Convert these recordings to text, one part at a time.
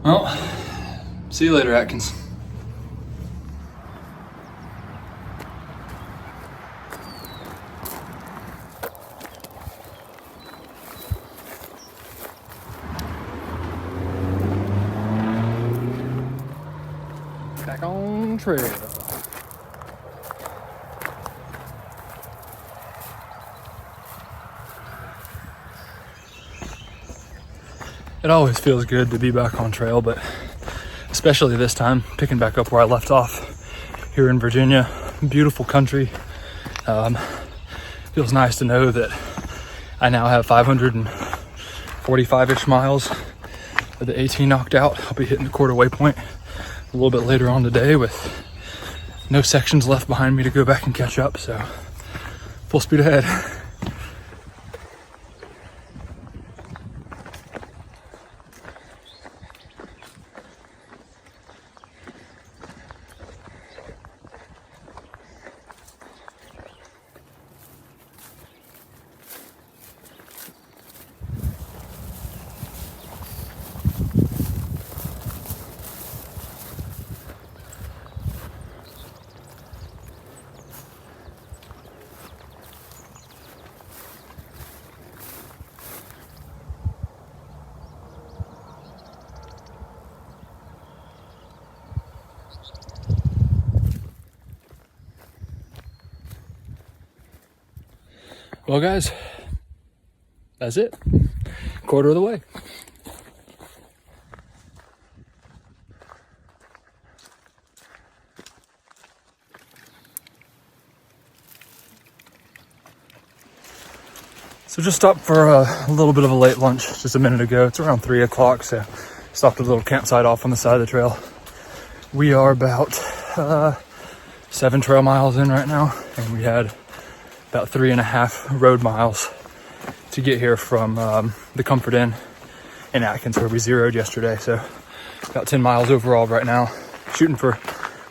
Well, see you later, Atkins. Back on trail. It always feels good to be back on trail, but especially this time, picking back up where I left off here in Virginia. Beautiful country. Feels nice to know that I now have 545-ish miles of the 18 knocked out. I'll be hitting the quarter waypoint a little bit later on today with no sections left behind me to go back and catch up, so full speed ahead. Well, guys, that's it. Quarter of the way. So just stopped for a little bit of a late lunch just a minute ago. It's around 3 o'clock, so stopped at a little campsite off on the side of the trail. We are about 7 trail miles in right now, and we had about 3.5 road miles to get here from the Comfort Inn in Atkins where we zeroed yesterday. So about 10 miles overall right now, shooting for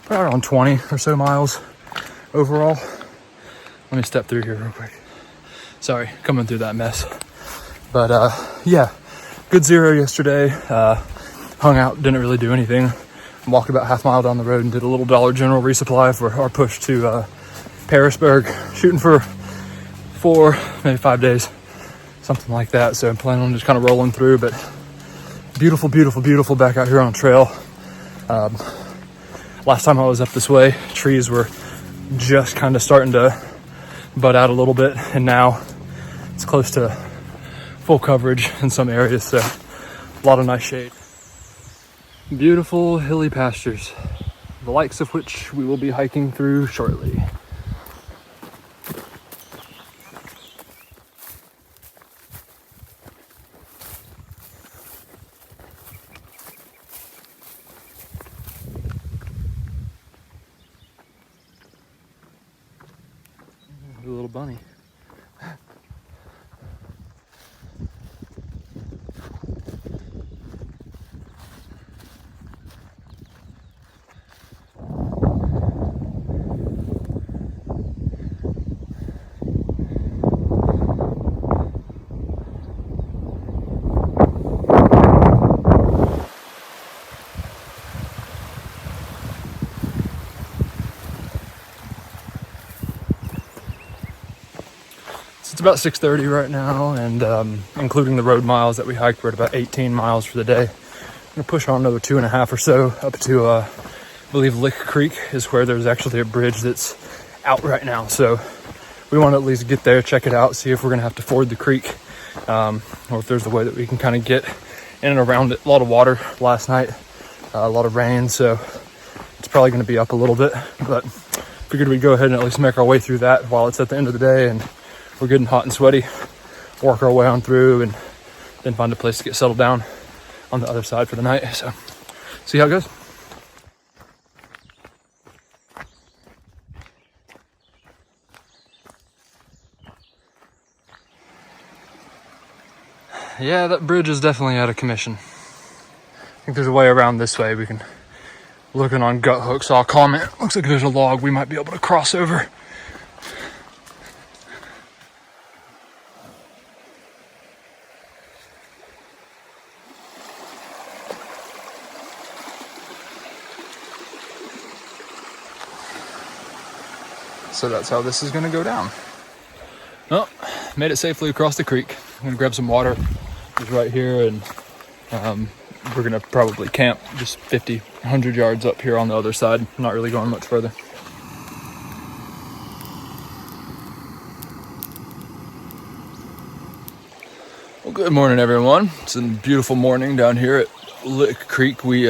probably around 20 or so miles overall. Let me step through here real quick. Sorry, coming through that mess. But yeah, good zero yesterday. Hung out, didn't really do anything. Walked about half mile down the road and did a little Dollar General resupply for our push to Pearisburg, shooting for 4, maybe 5 days, something like that. So I'm planning on just kind of rolling through, but beautiful, beautiful, beautiful back out here on trail. Last time I was up this way, trees were just kind of starting to bud out a little bit, and now it's close to full coverage in some areas, so a lot of nice shade. Beautiful hilly pastures, the likes of which we will be hiking through shortly. A little bunny. It's about 6:30 right now, and including the road miles that we hiked, we're at about 18 miles for the day. I'm gonna push on another 2.5 or so up to, I believe Lick Creek is where there's actually a bridge that's out right now. So we want to at least get there, check it out, see if we're gonna have to ford the creek, or if there's a way that we can kind of get in and around it. A lot of water last night, a lot of rain, so it's probably gonna be up a little bit, but figured we'd go ahead and at least make our way through that while it's at the end of the day and we're getting hot and sweaty, work our way on through, and then find a place to get settled down on the other side for the night. So see how it goes. Yeah, that bridge is definitely out of commission. I think there's a way around this way. We can, looking on gut hook, saw a comment. Looks like there's a log we might be able to cross over. so that's how this is gonna go down. Well, made it safely across the creek. I'm gonna grab some water. It's right here, and we're gonna probably camp just 50, 100 yards up here on the other side. Not really going much further. Well, good morning, everyone. It's a beautiful morning down here at Lick Creek. We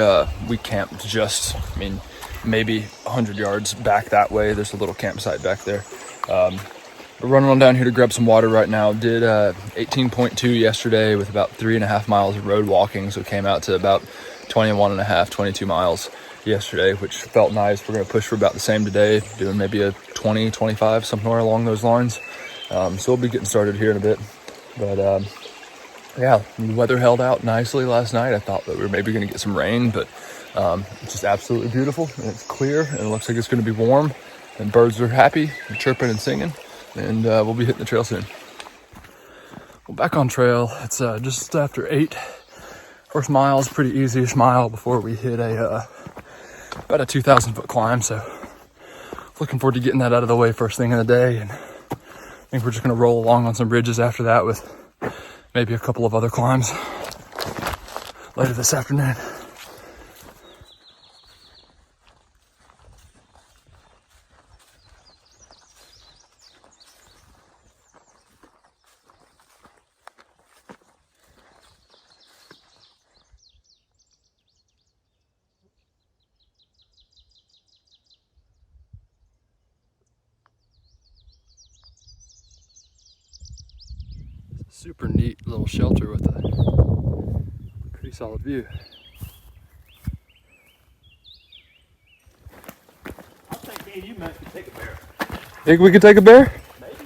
camped just, maybe 100 yards back that way. There's a little campsite back there. We're running on down here to grab some water right now. Did 18.2 yesterday with about 3.5 miles of road walking. So came out to about 21.5, 22 miles yesterday, which felt nice. We're going to push for about the same today, doing maybe a 20, 25, somewhere along those lines. So we'll be getting started here in a bit. But yeah, the weather held out nicely last night. I thought that we were maybe going to get some rain, but it's just absolutely beautiful, and it's clear, and it looks like it's going to be warm, and birds are happy and chirping and singing, and we'll be hitting the trail soon. Well, back on trail. It's just after 8. First mile is pretty easy-ish mile before we hit about a 2,000-foot climb, so looking forward to getting that out of the way first thing in the day, and I think we're just going to roll along on some ridges after that with maybe a couple of other climbs later this afternoon. Super neat little shelter with a pretty solid view. I think you might take a bear. Think we could take a bear? Maybe.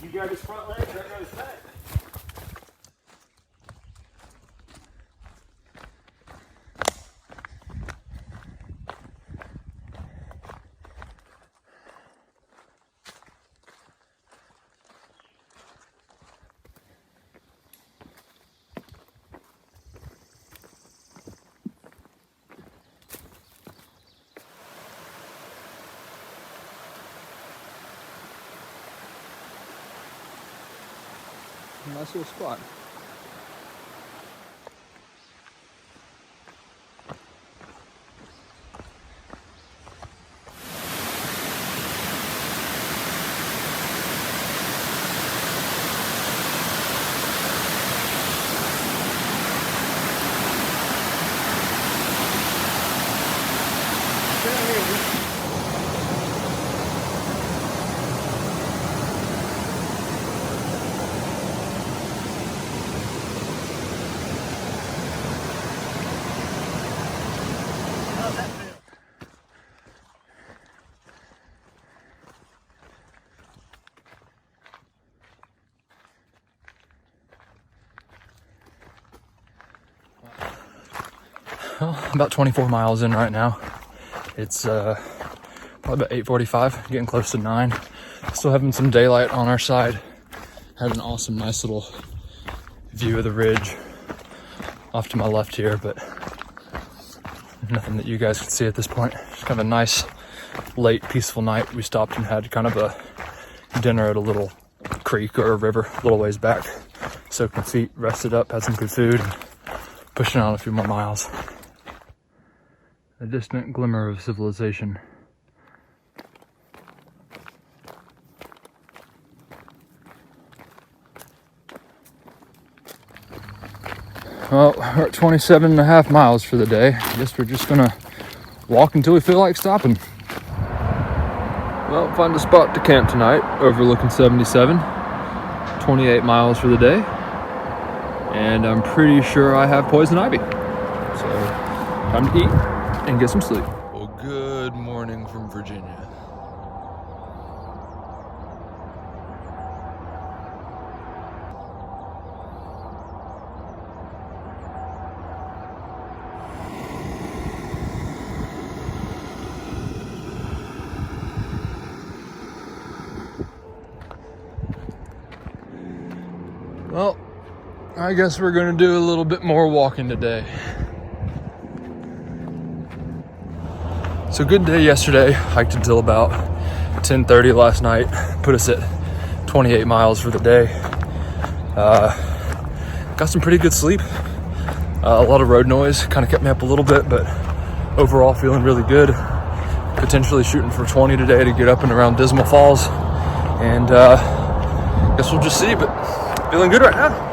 You grab his front legs, I grab his back. Nice little spot. Well, about 24 miles in right now. It's probably about 8:45, getting close to 9. Still having some daylight on our side. Had an awesome, nice little view of the ridge off to my left here, but nothing that you guys can see at this point. Just kind of a nice, late, peaceful night. We stopped and had kind of a dinner at a little creek or a river a little ways back. Soaked my feet, rested up, had some good food, and pushing on a few more miles. A distant glimmer of civilization. Well, we're at 27.5 miles for the day. I guess we're just gonna walk until we feel like stopping. Well, find a spot to camp tonight overlooking 77. 28 miles for the day. And I'm pretty sure I have poison ivy. So, time to eat and get some sleep. Well, good morning from Virginia. Well, I guess we're gonna do a little bit more walking today. So good day yesterday, hiked until about 10:30 last night, put us at 28 miles for the day. Got some pretty good sleep. A lot of road noise kind of kept me up a little bit, but overall feeling really good. Potentially shooting for 20 today to get up and around Dismal Falls, and guess we'll just see, but feeling good right now.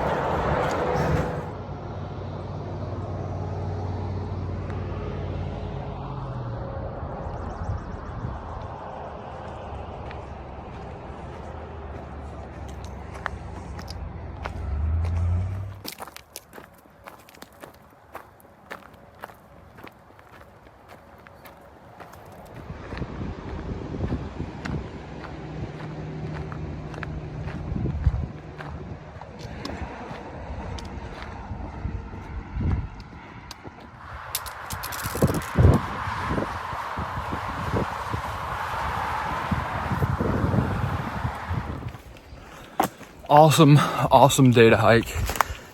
Awesome day to hike.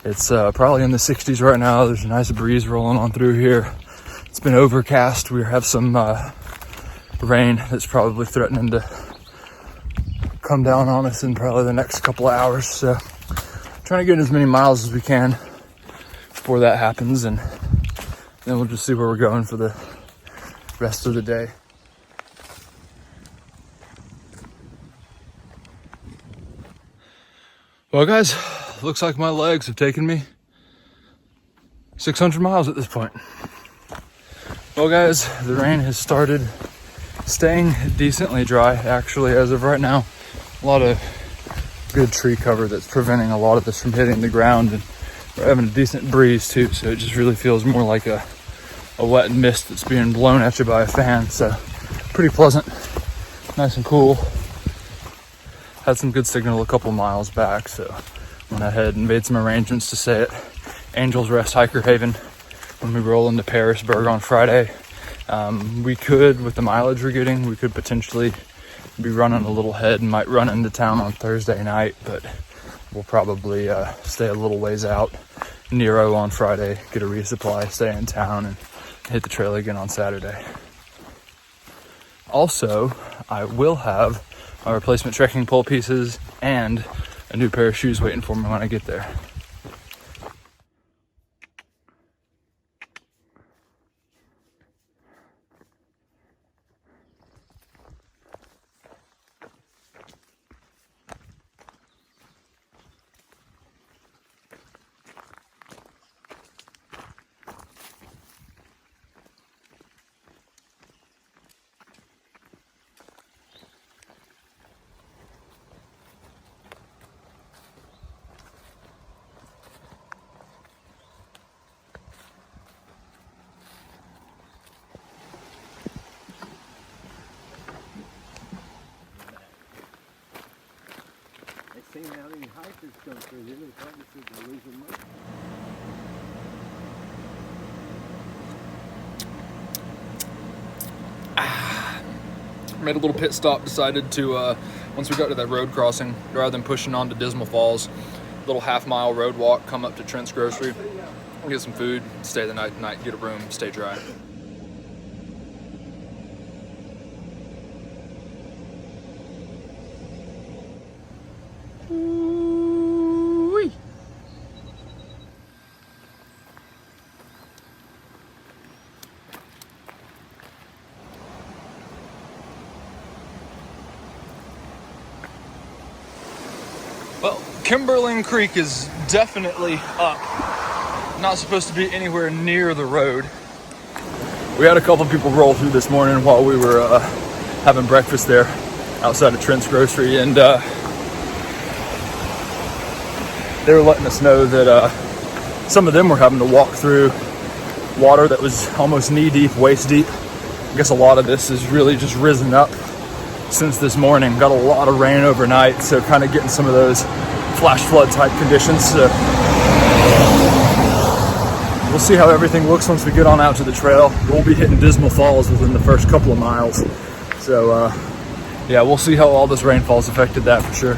It's probably in the 60s right now. There's a nice breeze rolling on through here. It's been overcast. We have some rain that's probably threatening to come down on us in probably the next couple of hours. So trying to get as many miles as we can before that happens, and then we'll just see where we're going for the rest of the day. Well, guys, looks like my legs have taken me 600 miles at this point. Well, guys, the rain has started staying decently dry, actually, as of right now. A lot of good tree cover that's preventing a lot of this from hitting the ground, and we're having a decent breeze too, so it just really feels more like a wet mist that's being blown at you by a fan. So pretty pleasant, nice and cool. Had some good signal a couple miles back, so went ahead and made some arrangements to stay at Angel's Rest Hiker Haven when we roll into Pearisburg on Friday. We could, with the mileage we're getting, we could potentially be running a little ahead and might run into town on Thursday night, but we'll probably stay a little ways out. Nero on Friday, get a resupply, stay in town, and hit the trail again on Saturday. Also, I will have my replacement trekking pole pieces and a new pair of shoes waiting for me when I get there. Seen how many hikers come through here. They probably think they're losing money. Made a little pit stop, decided to, once we got to that road crossing, rather than pushing on to Dismal Falls, little half-mile road walk, come up to Trent's Grocery, get some food, stay the night tonight, get a room, stay dry. Well, Kimberling Creek is definitely up. Not supposed to be anywhere near the road. We had a couple people roll through this morning while we were having breakfast there outside of Trent's Grocery, and they were letting us know that some of them were having to walk through water that was almost knee deep, waist deep. I guess a lot of this has really just risen up since this morning. Got a lot of rain overnight, so kind of getting some of those flash flood type conditions. So we'll see how everything looks once we get on out to the trail. We'll be hitting Dismal Falls within the first couple of miles. So yeah, we'll see how all this rainfall's affected that for sure.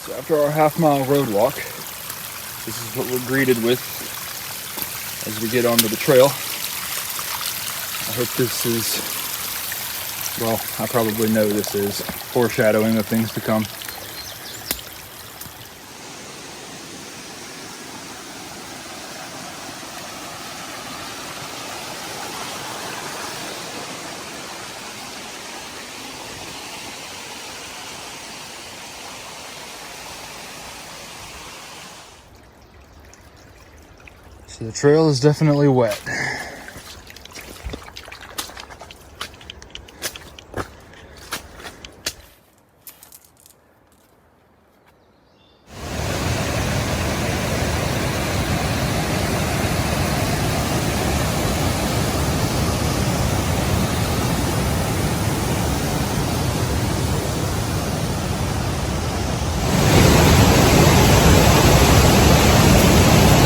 So after our half-mile road walk, this is what we're greeted with as we get onto the trail. I hope this is Well, I probably know this is foreshadowing of things to come. So the trail is definitely wet.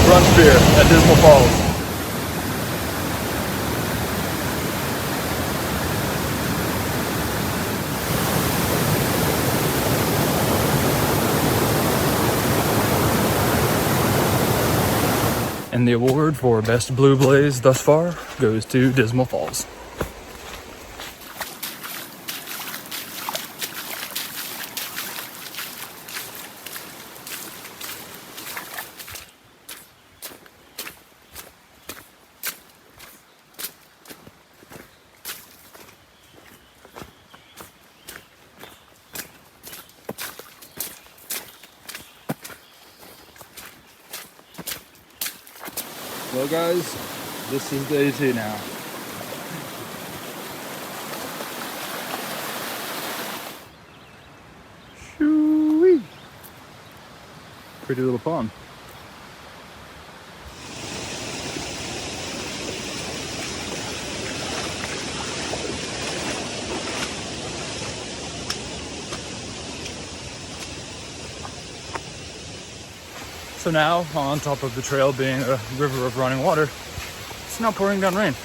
Brunch beer at Dismal Falls. And the award for best blue blaze thus far goes to Dismal Falls. Well guys, this is day 2 now. Shoo-wee. Pretty little pond. So now, on top of the trail being a river of running water, it's now pouring down rain.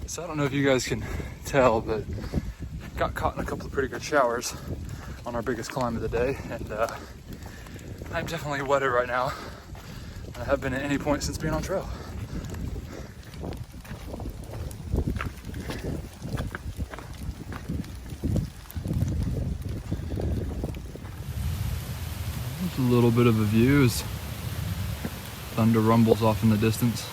So I don't know if you guys can tell, but got caught in a couple of pretty good showers on our biggest climb of the day, and I'm definitely wetter right now than I have been at any point since being on trail. A little bit of a view as thunder rumbles off in the distance.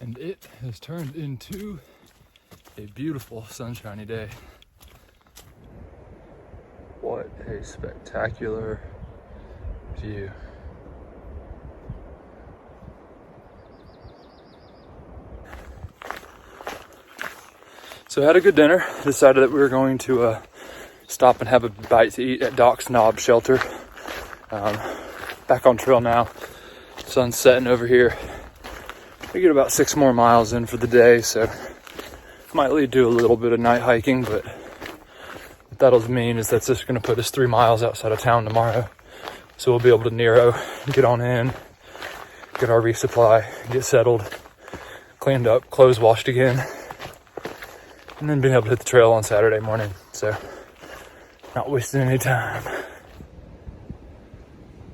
And it has turned into a beautiful sunshiny day. What a spectacular view. So I had a good dinner. Decided that we were going to stop and have a bite to eat at Doc's Knob Shelter. Back on trail now. Sun's setting over here. We get about 6 more miles in for the day, so might lead to a little bit of night hiking, but what that'll mean is that's just going to put us 3 miles outside of town tomorrow. So we'll be able to Nero, get on in, get our resupply, get settled, cleaned up, clothes washed again, and then being able to hit the trail on Saturday morning. So not wasting any time.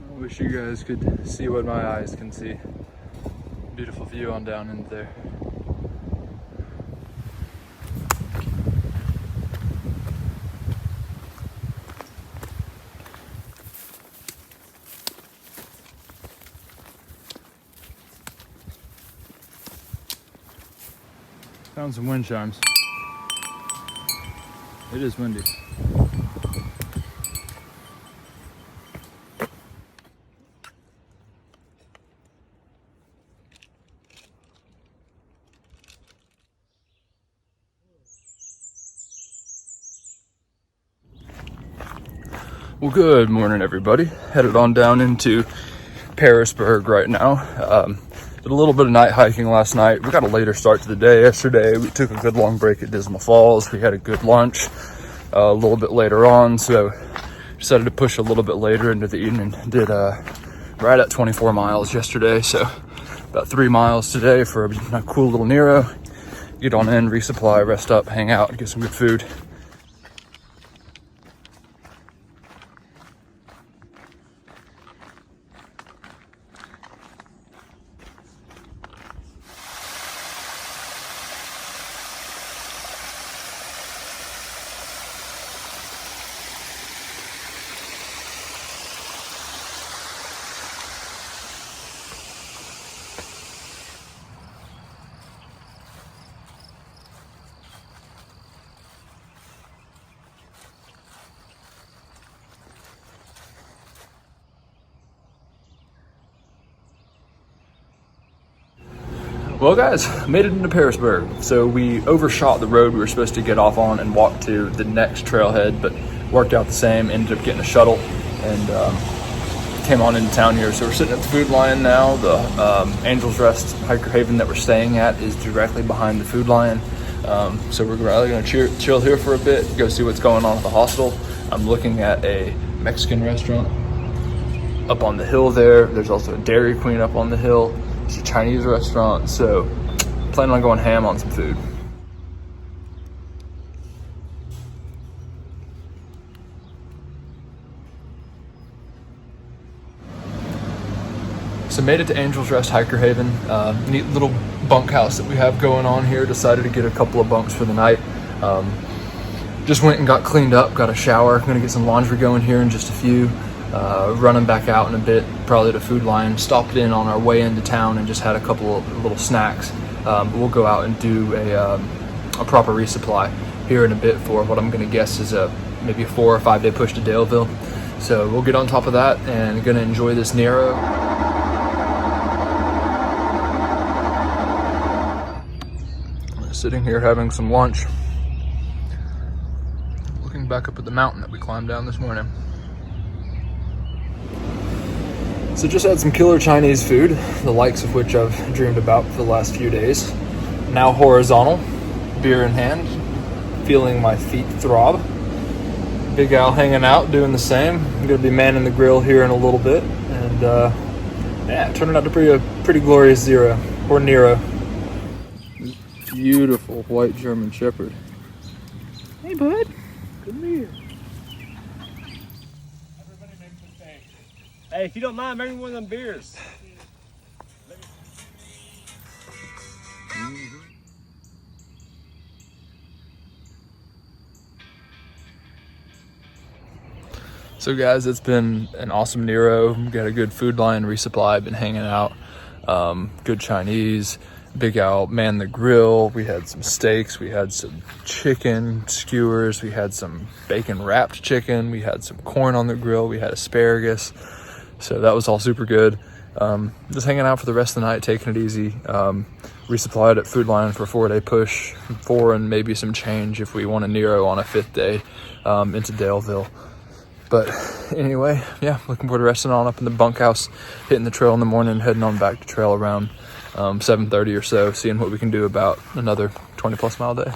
I wish you guys could see what my eyes can see. Beautiful view on down in there. Found some wind chimes. It is windy. Well, good morning, everybody. Headed on down into Pearisburg right now. Did a little bit of night hiking last night. We got a later start to the day yesterday. We took a good long break at Dismal Falls. We had a good lunch a little bit later on, so decided to push a little bit later into the evening. Did right at 24 miles yesterday, so about 3 miles today for a cool little Nero. Get on in, resupply, rest up, hang out, get some good food. Well guys, made it into Pearisburg. So we overshot the road we were supposed to get off on and walk to the next trailhead, but worked out the same, ended up getting a shuttle and came on into town here. So we're sitting at the food line now. The Angel's Rest Hiker Haven that we're staying at is directly behind the food line. So we're really gonna chill here for a bit, go see what's going on at the hostel. I'm looking at a Mexican restaurant up on the hill there. There's also a Dairy Queen up on the hill. It's a Chinese restaurant, so planning on going ham on some food. So made it to Angel's Rest Hiker Haven. Neat little bunkhouse that we have going on here. Decided to get a couple of bunks for the night. Just went and got cleaned up, got a shower. Gonna get some laundry going here in just a few. Running back out in a bit, probably to food line. Stopped in on our way into town and just had a couple of little snacks. We'll go out and do a proper resupply here in a bit for what I'm going to guess is maybe a 4 or 5 day push to Daleville. So we'll get on top of that and going to enjoy this Nero. Sitting here having some lunch, looking back up at the mountain that we climbed down this morning. So just had some killer Chinese food, the likes of which I've dreamed about for the last few days. Now horizontal, beer in hand, feeling my feet throb. Big Al hanging out, doing the same. I'm gonna be manning the grill here in a little bit, and yeah, turning out to be a pretty glorious Zero, or Nero. Beautiful white German Shepherd. Hey bud, come here. Hey, if you don't mind, bring me one of them beers. So guys, it's been an awesome Nero. Got a good food line resupply, been hanging out. Good Chinese. Big Al manned the grill. We had some steaks, we had some chicken skewers, we had some bacon wrapped chicken, we had some corn on the grill, we had asparagus. So that was all super good. Just hanging out for the rest of the night, taking it easy. Resupplied at food line for a 4-day push, 4 and maybe some change if we want a Nero on a 5th day into Daleville. But anyway, yeah, looking forward to resting on up in the bunkhouse, hitting the trail in the morning, heading on back to trail around 7:30 or so, seeing what we can do about another 20 plus mile day.